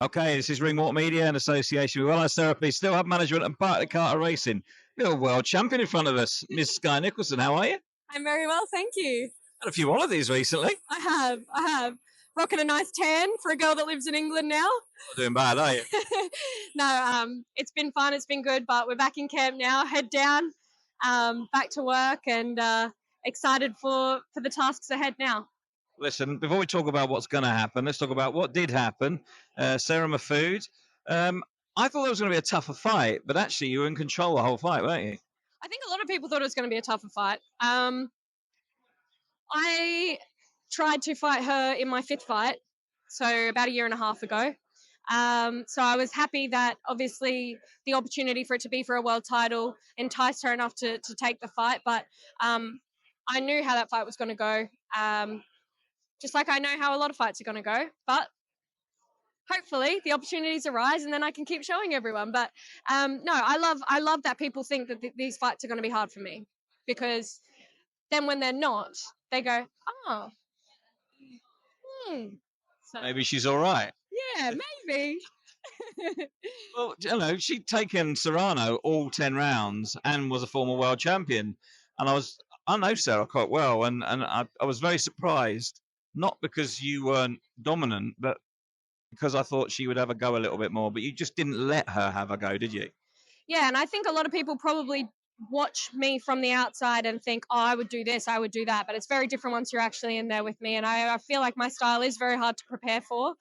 Okay, this is Ringwalk Media in association with Wellness Therapy, Still Hub Management and Bartlett Carter Racing. You're a world champion in front of us, Miss SKYE NICOLSON. How are you? I'm very well, thank you. Had a few holidays recently. I have. Rocking a nice tan for a girl that lives in England now. Not doing bad, are you? No, it's been fun, it's been good, but we're back in camp now, head down, back to work, and excited for the tasks ahead now. Listen, before we talk about what's going to happen, let's talk about what did happen. Sarah Mahfood, I thought it was going to be a tougher fight, but actually you were in control the whole fight, weren't you? I think a lot of people thought it was going to be a tougher fight. I tried to fight her in my 5th fight, so about a year and a half ago. So I was happy that obviously the opportunity for it to be for a world title enticed her enough to take the fight, but I knew how that fight was going to go. Just like I know how a lot of fights are going to go, but hopefully the opportunities arise and then I can keep showing everyone. But no, I love that people think that these fights are going to be hard for me, because then when they're not, they go, oh, So, maybe she's all right. Yeah, maybe. Well, you know, she'd taken Serrano all 10 rounds and was a former world champion. And I know Sarah quite well, and I was very surprised, not because you weren't dominant, but because I thought she would have a go a little bit more, but you just didn't let her have a go, did you? Yeah, and I think a lot of people probably watch me from the outside and think, oh, I would do this, I would do that, but it's very different once you're actually in there with me, and I feel like my style is very hard to prepare for.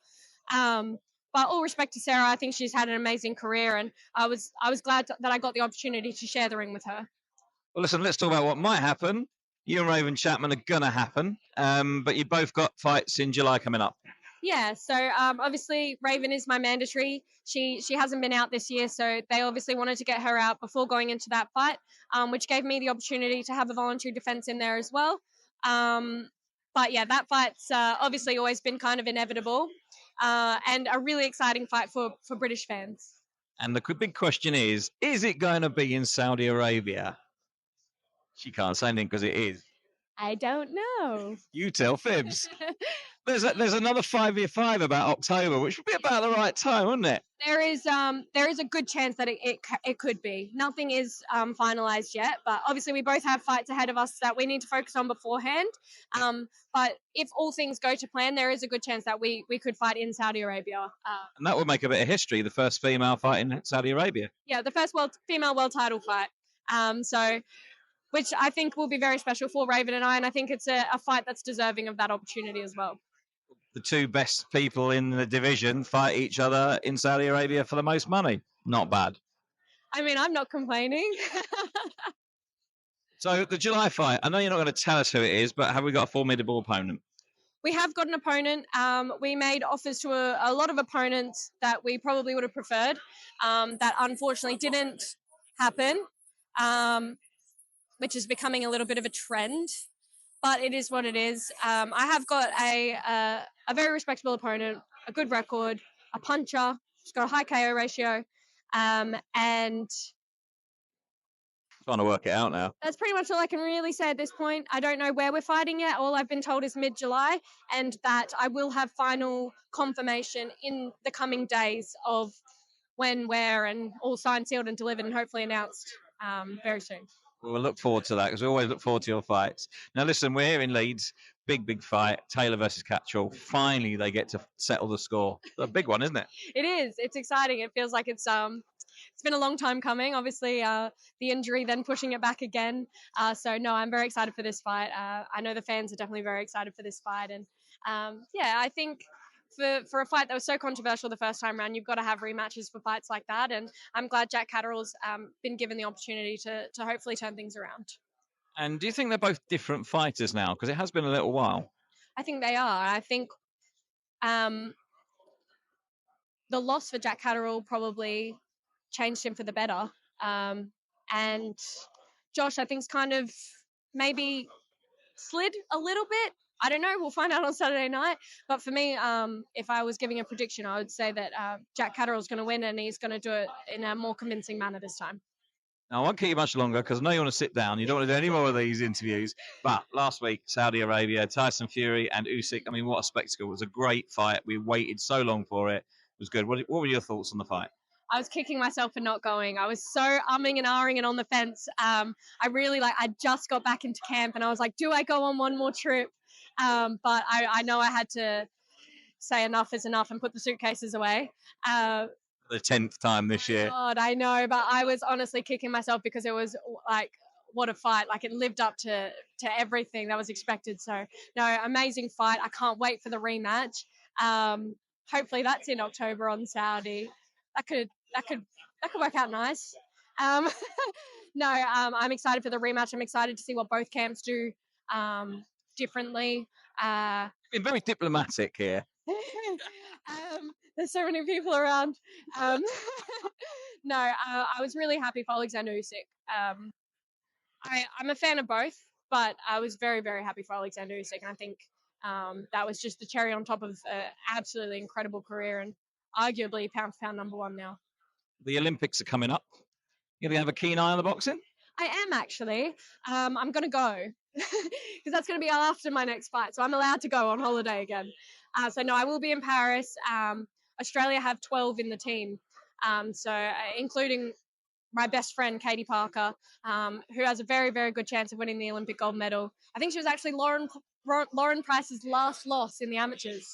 But all respect to Sarah, I think she's had an amazing career, and I was glad that I got the opportunity to share the ring with her. Well, listen, let's talk about what might happen. You and Raven Chapman are going to happen, but you both got fights in July coming up. Yeah, so obviously Raven is my mandatory. She hasn't been out this year, so they obviously wanted to get her out before going into that fight, which gave me the opportunity to have a voluntary defense in there as well. But yeah, that fight's obviously always been kind of inevitable, and a really exciting fight for British fans. And the big question is it going to be in Saudi Arabia? She can't say anything because it is. I don't know. You tell Fibs. There's another 5-year 5 about October, which would be about the right time, wouldn't it? There is a good chance that it could be. Nothing is finalised yet, but obviously we both have fights ahead of us that we need to focus on beforehand. But if all things go to plan, there is a good chance that we could fight in Saudi Arabia. And that would make a bit of history, the first female fight in Saudi Arabia. Yeah, the first female world title fight. Which I think will be very special for Raven and I think it's a fight that's deserving of that opportunity as well. The two best people in the division fight each other in Saudi Arabia for the most money. Not bad. I mean, I'm not complaining. So the July fight, I know you're not going to tell us who it is, but have we got a formidable opponent? We have got an opponent. We made offers to a lot of opponents that we probably would have preferred, that unfortunately didn't happen. Which is becoming a little bit of a trend, but it is what it is. I have got a very respectable opponent, a good record, a puncher. She's got a high KO ratio, and trying to work it out now. That's pretty much all I can really say at this point. I don't know where we're fighting yet. All I've been told is mid-July, and that I will have final confirmation in the coming days of when, where, and all signed, sealed, and delivered, and hopefully announced very soon. We'll look forward to that, because we always look forward to your fights. Now, listen, we're here in Leeds. Big fight. Taylor versus Catchall. Finally, they get to settle the score. It's a big one, isn't it? It is. It's exciting. It feels like it's been a long time coming. Obviously, the injury then pushing it back again. So, no, I'm very excited for this fight. I know the fans are definitely very excited for this fight. And, yeah, I think for a fight that was so controversial the first time around, you've got to have rematches for fights like that. And I'm glad Jack Catterall's been given the opportunity to hopefully turn things around. And do you think they're both different fighters now? Because it has been a little while. I think they are. I think the loss for Jack Catterall probably changed him for the better. And Josh, I think's kind of maybe slid a little bit. I don't know. We'll find out on Saturday night. But for me, if I was giving a prediction, I would say that Jack Catterall's going to win, and he's going to do it in a more convincing manner this time. Now, I won't keep you much longer, because I know you want to sit down. You don't want to do any more of these interviews. But last week, Saudi Arabia, Tyson Fury and Usyk. I mean, what a spectacle. It was a great fight. We waited so long for it. was good. What were your thoughts on the fight? I was kicking myself for not going. I was so umming and ahhing and on the fence. I really I just got back into camp and I was like, do I go on one more trip? But I know I had to say enough is enough and put the suitcases away. The 10th time this year. God, I know, but I was honestly kicking myself because it was like, what a fight. Like, it lived up to everything that was expected. So, no, amazing fight. I can't wait for the rematch. Hopefully that's in October on Saudi. That could work out nice. No, I'm excited for the rematch. I'm excited to see what both camps do differently. Been very diplomatic here. There's so many people around. No, I was really happy for Alexander Usyk. I'm a fan of both, but I was very, very happy for Alexander Usyk, and I think that was just the cherry on top of an absolutely incredible career and arguably pound for pound number one now. The Olympics are coming up. You gonna have a keen eye on the boxing? I am actually. I'm going to go because that's going to be after my next fight. So I'm allowed to go on holiday again. So no, I will be in Paris. Australia have 12 in the team. Including my best friend, Katie Parker, who has a very, very good chance of winning the Olympic gold medal. I think she was actually Lauren Price's last loss in the amateurs.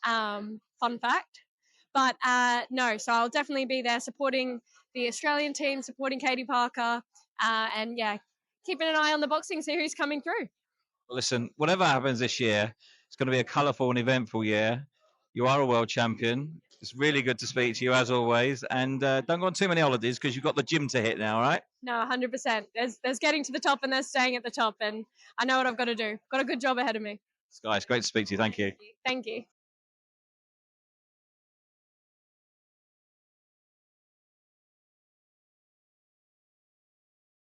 Fun fact. But no, so I'll definitely be there supporting the Australian team, supporting Katie Parker, and yeah, keeping an eye on the boxing, see who's coming through. Well, listen, whatever happens this year, it's going to be a colourful and eventful year. You are a world champion. It's really good to speak to you as always. And don't go on too many holidays because you've got the gym to hit now, right? No, 100%. There's getting to the top and there's staying at the top. And I know what I've got to do. Got a good job ahead of me. Skye, it's great to speak to you. Thank you. Thank you.